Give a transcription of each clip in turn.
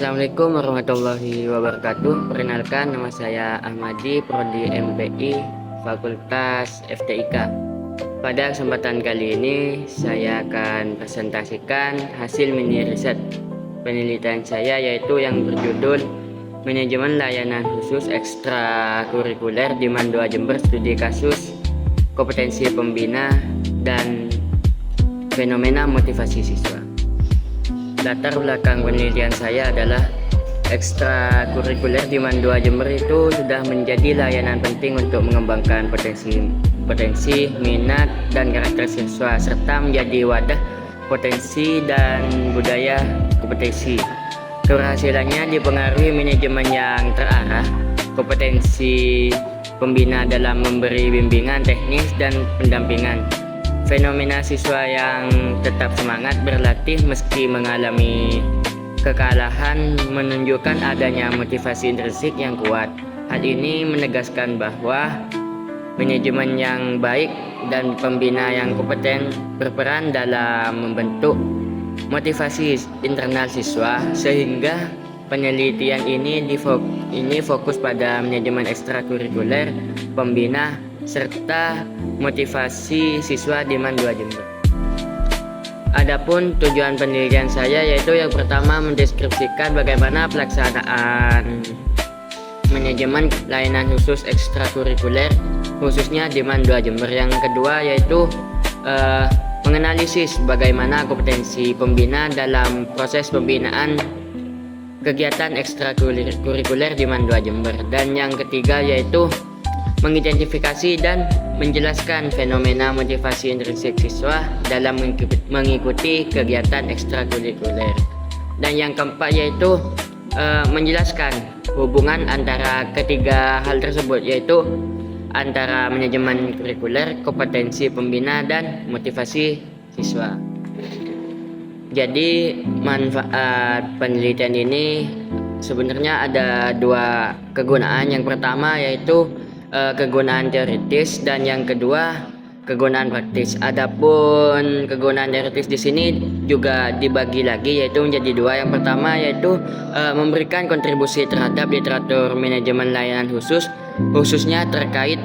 Assalamualaikum warahmatullahi wabarakatuh. Perkenalkan, nama saya Ahmadi, Prodi MPI, Fakultas FTIK. Pada kesempatan kali ini, saya akan presentasikan hasil mini riset penelitian saya, yaitu yang berjudul Manajemen Layanan Khusus Ekstrakurikuler di MAN 2 Jember, Studi Kasus Kompetensi Pembina dan Fenomena Motivasi Siswa. Latar belakang penelitian saya adalah ekstrakurikuler di MAN 2 Jember itu sudah menjadi layanan penting untuk mengembangkan potensi, minat, dan karakter siswa, serta menjadi wadah potensi dan budaya kompetensi. Keberhasilannya dipengaruhi manajemen yang terarah, kompetensi pembina dalam memberi bimbingan teknis dan pendampingan, fenomena siswa yang tetap semangat berlatih meski mengalami kekalahan, menunjukkan adanya motivasi intrinsik yang kuat. Hal ini menegaskan bahwa manajemen yang baik dan pembina yang kompeten berperan dalam membentuk motivasi internal siswa, sehingga penelitian ini fokus pada manajemen ekstrakurikuler, pembina, serta motivasi siswa di MAN 2 Jember. Adapun tujuan penelitian saya yaitu yang pertama mendeskripsikan bagaimana pelaksanaan manajemen layanan khusus ekstrakurikuler khususnya di MAN 2 Jember. Yang kedua yaitu menganalisis bagaimana kompetensi pembina dalam proses pembinaan kegiatan ekstrakurikuler di MAN 2 Jember. Dan yang ketiga yaitu mengidentifikasi dan menjelaskan fenomena motivasi intrinsik siswa dalam mengikuti kegiatan ekstrakurikuler. Dan yang keempat yaitu menjelaskan hubungan antara ketiga hal tersebut, yaitu antara manajemen kurikuler, kompetensi pembina, dan motivasi siswa. Jadi manfaat penelitian ini sebenarnya ada dua kegunaan. Yang pertama yaitu kegunaan teoritis dan yang kedua kegunaan praktis. Adapun kegunaan teoritis di sini juga dibagi lagi yaitu menjadi dua. Yang pertama yaitu memberikan kontribusi terhadap literatur manajemen layanan khususnya terkait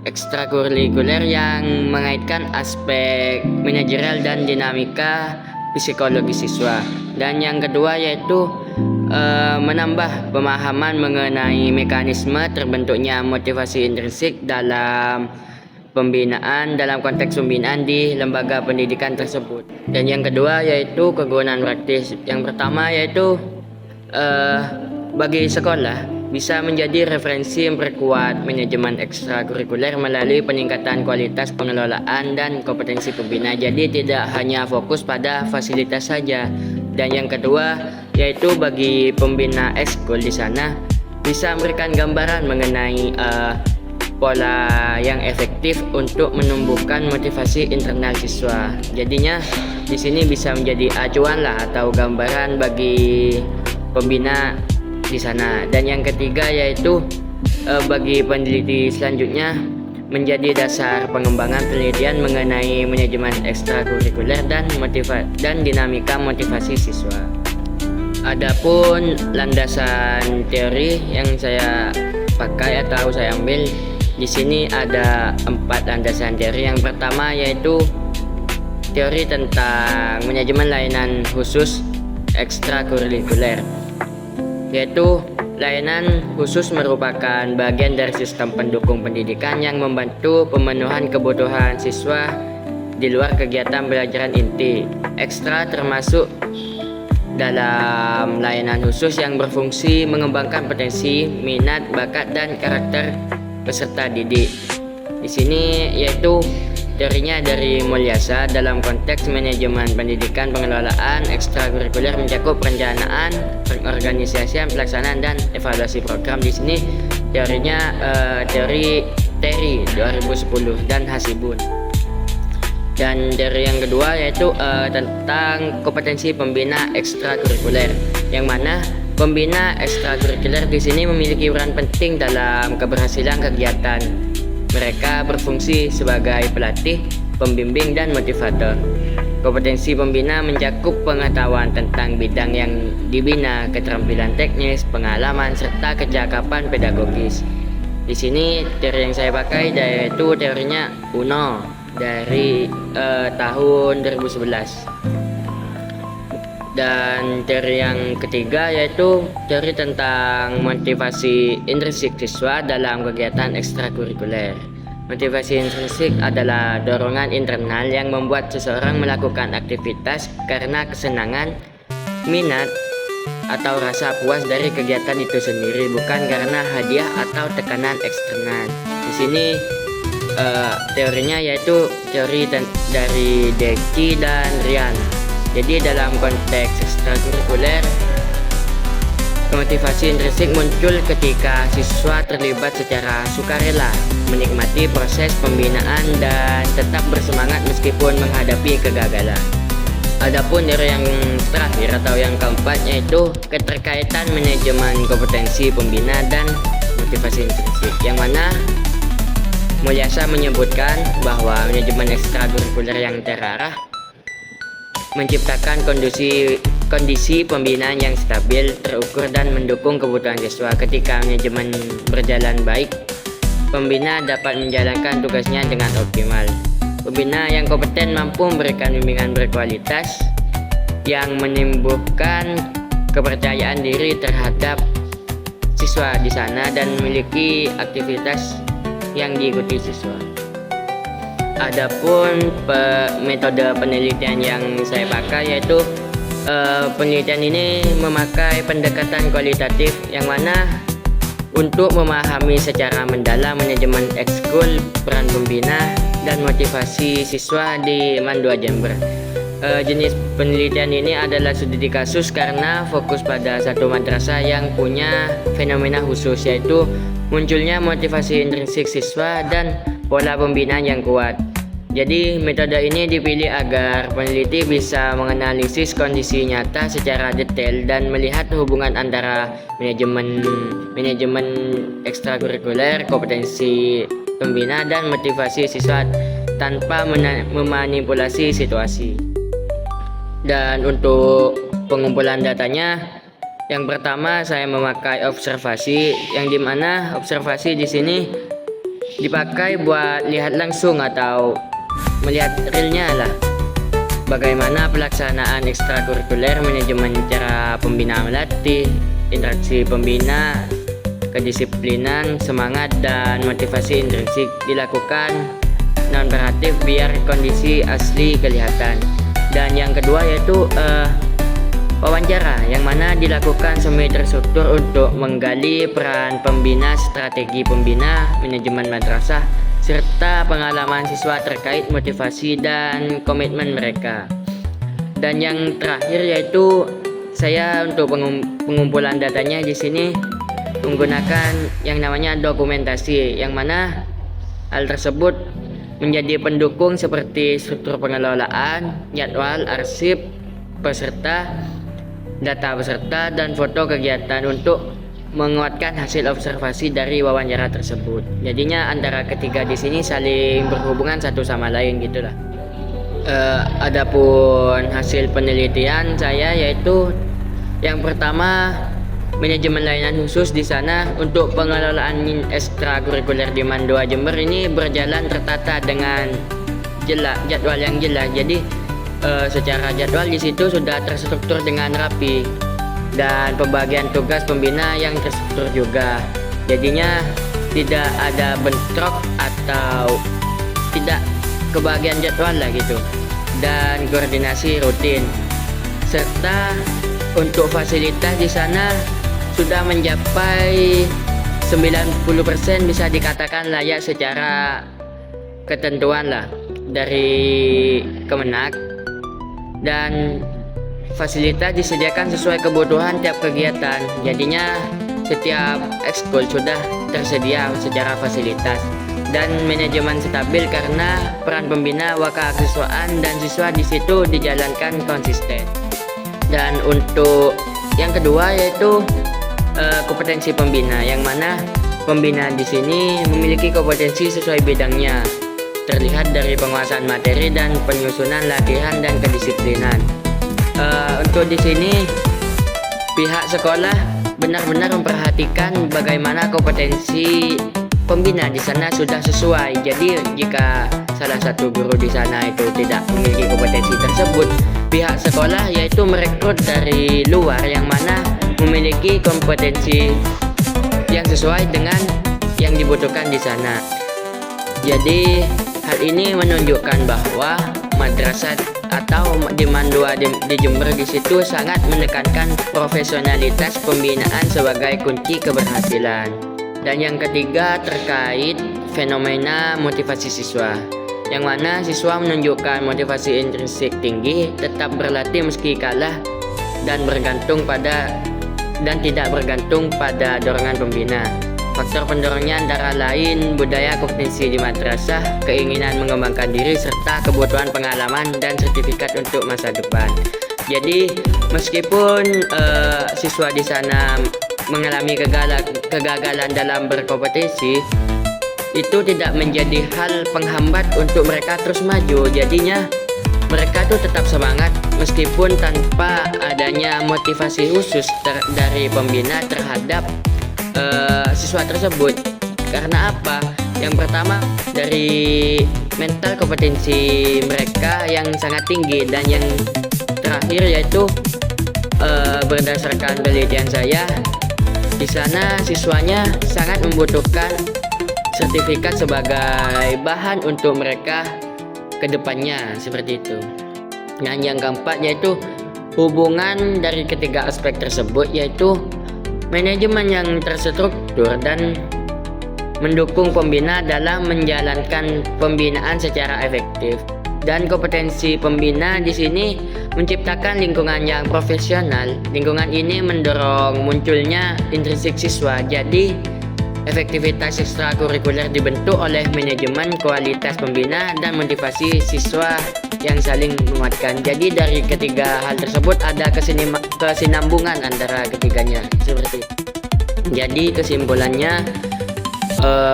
ekstrakurikuler yang mengaitkan aspek manajerial dan dinamika psikologi siswa. Dan yang kedua yaitu menambah pemahaman mengenai mekanisme terbentuknya motivasi intrinsik dalam konteks pembinaan di lembaga pendidikan tersebut. Dan yang kedua yaitu kegunaan praktis. Yang pertama yaitu bagi sekolah bisa menjadi referensi memperkuat manajemen ekstrakurikuler melalui peningkatan kualitas pengelolaan dan kompetensi pembina. Jadi tidak hanya fokus pada fasilitas saja. Dan yang kedua yaitu bagi pembina ekskul di sana bisa memberikan gambaran mengenai pola yang efektif untuk menumbuhkan motivasi internal siswa. Jadinya di sini bisa menjadi acuan atau gambaran bagi pembina di sana. Dan yang ketiga yaitu bagi peneliti selanjutnya menjadi dasar pengembangan penelitian mengenai manajemen ekstrakurikuler dan dinamika motivasi siswa. Adapun landasan teori yang saya pakai atau saya ambil di sini ada 4 landasan teori. Yang pertama yaitu teori tentang manajemen layanan khusus ekstrakurikuler, yaitu layanan khusus merupakan bagian dari sistem pendukung pendidikan yang membantu pemenuhan kebutuhan siswa di luar kegiatan pelajaran inti. Ekstra termasuk dalam layanan khusus yang berfungsi mengembangkan potensi, minat, bakat, dan karakter peserta didik. Di sini yaitu teorinya dari Mulyasa dalam konteks manajemen pendidikan, pengelolaan ekstrakurikuler mencakup perencanaan, pengorganisasian, pelaksanaan, dan evaluasi program. Di sini teorinya teori TERI 2010 dan Hasibun. Dan teori yang kedua yaitu tentang kompetensi pembina ekstrakurikuler, yang mana pembina ekstrakurikuler di sini memiliki peran penting dalam keberhasilan kegiatan. Mereka berfungsi sebagai pelatih, pembimbing, dan motivator. Kompetensi pembina mencakup pengetahuan tentang bidang yang dibina, keterampilan teknis, pengalaman, serta kecakapan pedagogis. Di sini teori yang saya pakai yaitu teorinya UNO dari tahun 2011. Dan teori yang ketiga yaitu teori tentang motivasi intrinsik siswa dalam kegiatan ekstrakurikuler. Motivasi intrinsik adalah dorongan internal yang membuat seseorang melakukan aktivitas karena kesenangan, minat, atau rasa puas dari kegiatan itu sendiri, bukan karena hadiah atau tekanan eksternal. Di sini teorinya yaitu teori dari Deci dan Ryan. Jadi dalam konteks ekstrakurikuler, motivasi intrinsik muncul ketika siswa terlibat secara sukarela, menikmati proses pembinaan dan tetap bersemangat meskipun menghadapi kegagalan. Adapun teori yang terakhir atau yang keempat yaitu keterkaitan manajemen kompetensi pembina dan motivasi intrinsik, yang mana Mulyasa menyebutkan bahwa manajemen ekstrakurikuler yang terarah menciptakan kondisi pembinaan yang stabil, terukur, dan mendukung kebutuhan siswa. Ketika manajemen berjalan baik, pembina dapat menjalankan tugasnya dengan optimal. Pembina yang kompeten mampu memberikan bimbingan berkualitas yang menimbulkan kepercayaan diri terhadap siswa di sana dan memiliki aktivitas yang diikuti siswa. Adapun metode penelitian yang saya pakai yaitu penelitian ini memakai pendekatan kualitatif, yang mana untuk memahami secara mendalam manajemen ekskul, peran pembina, dan motivasi siswa di MAN 2 Jember. Jenis penelitian ini adalah studi kasus karena fokus pada satu madrasah yang punya fenomena khusus, yaitu munculnya motivasi intrinsik siswa dan pola pembinaan yang kuat. Jadi metode ini dipilih agar peneliti bisa menganalisis kondisi nyata secara detail dan melihat hubungan antara manajemen ekstrakurikuler, kompetensi pembina, dan motivasi siswa tanpa memanipulasi situasi. Dan untuk pengumpulan datanya, yang pertama saya memakai observasi, yang dimana observasi di sini dipakai buat lihat langsung atau melihat realnya lah, bagaimana pelaksanaan ekstrakurikuler, manajemen cara pembina melatih, interaksi pembina, kedisiplinan, semangat, dan motivasi intrinsik dilakukan non-operatif biar kondisi asli kelihatan. Dan yang kedua yaitu wawancara, yang mana dilakukan semi terstruktur untuk menggali peran pembina, strategi pembina, manajemen madrasah, serta pengalaman siswa terkait motivasi dan komitmen mereka. Dan yang terakhir yaitu saya untuk pengumpulan datanya di sini menggunakan yang namanya dokumentasi, yang mana hal tersebut menjadi pendukung seperti struktur pengelolaan, jadwal, arsip peserta, data peserta, dan foto kegiatan untuk menguatkan hasil observasi dari wawancara tersebut. Jadinya antara ketiga di sini saling berhubungan satu sama lain gitulah. Adapun hasil penelitian saya yaitu yang pertama, manajemen layanan khusus di sana untuk pengelolaan ekstrakurikuler di MAN 2 Jember ini berjalan tertata dengan jadwal yang jelas. Jadi secara jadwal di situ sudah terstruktur dengan rapi, dan pembagian tugas pembina yang terstruktur juga. Jadinya tidak ada bentrok atau tidak kebagian jadwal lah gitu, dan koordinasi rutin. Serta untuk fasilitas di sana sudah mencapai 90% bisa dikatakan layak secara ketentuan lah dari Kemenak, dan fasilitas disediakan sesuai kebutuhan tiap kegiatan. Jadinya setiap ekskul sudah tersedia secara fasilitas, dan manajemen stabil karena peran pembina, wakasiswaan, dan siswa di situ dijalankan konsisten. Dan untuk yang kedua yaitu kompetensi pembina, yang mana pembina di sini memiliki kompetensi sesuai bidangnya. terlihat dari penguasaan materi dan penyusunan latihan dan kedisiplinan. Untuk di sini pihak sekolah benar-benar memperhatikan bagaimana kompetensi pembina di sana sudah sesuai. Jadi jika salah satu guru di sana itu tidak memiliki kompetensi tersebut, pihak sekolah yaitu merekrut dari luar yang mana memiliki kompetensi yang sesuai dengan yang dibutuhkan di sana. Jadi hal ini menunjukkan bahwa madrasah atau di Mandua di Jember di situ sangat menekankan profesionalitas pembinaan sebagai kunci keberhasilan. Dan yang ketiga terkait fenomena motivasi siswa, yang mana siswa menunjukkan motivasi intrinsik tinggi, tetap berlatih meski kalah dan tidak bergantung pada dorongan pembina. Faktor pendorongnya antara lain budaya kompetensi di madrasah, keinginan mengembangkan diri, serta kebutuhan pengalaman dan sertifikat untuk masa depan. Jadi meskipun siswa di sana mengalami kegagalan dalam berkompetisi, itu tidak menjadi hal penghambat untuk mereka terus maju. Jadinya mereka tuh tetap semangat meskipun tanpa adanya motivasi khusus dari pembina terhadap siswa tersebut. Karena apa? Yang pertama dari mental kompetensi mereka yang sangat tinggi, dan yang terakhir yaitu berdasarkan penelitian saya, di sana siswanya sangat membutuhkan sertifikat sebagai bahan untuk mereka ke depannya, seperti itu. Dan yang keempat yaitu hubungan dari ketiga aspek tersebut, yaitu manajemen yang terstruktur dan mendukung pembina dalam menjalankan pembinaan secara efektif. Dan kompetensi pembina di sini menciptakan lingkungan yang profesional. Lingkungan ini mendorong munculnya intrinsik siswa. Jadi efektivitas ekstrakurikuler dibentuk oleh manajemen, kualitas pembina, dan motivasi siswa yang saling menguatkan. Jadi dari ketiga hal tersebut ada kesinambungan antara ketiganya, seperti itu. Jadi kesimpulannya,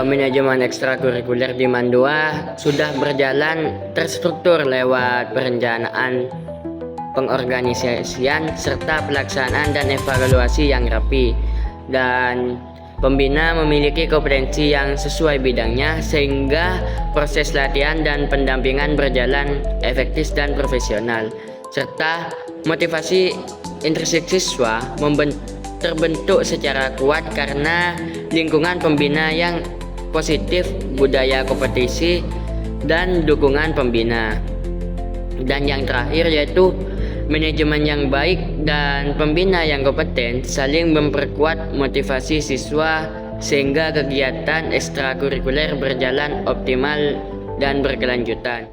manajemen ekstrakurikuler di Mandua sudah berjalan terstruktur lewat perencanaan, pengorganisasian, serta pelaksanaan dan evaluasi yang rapi. Dan pembina memiliki kompetensi yang sesuai bidangnya, sehingga proses latihan dan pendampingan berjalan efektif dan profesional. Serta motivasi intrinsik siswa terbentuk secara kuat karena lingkungan pembina yang positif, budaya kompetisi, dan dukungan pembina. Dan yang terakhir yaitu manajemen yang baik dan pembina yang kompeten saling memperkuat motivasi siswa sehingga kegiatan ekstrakurikuler berjalan optimal dan berkelanjutan.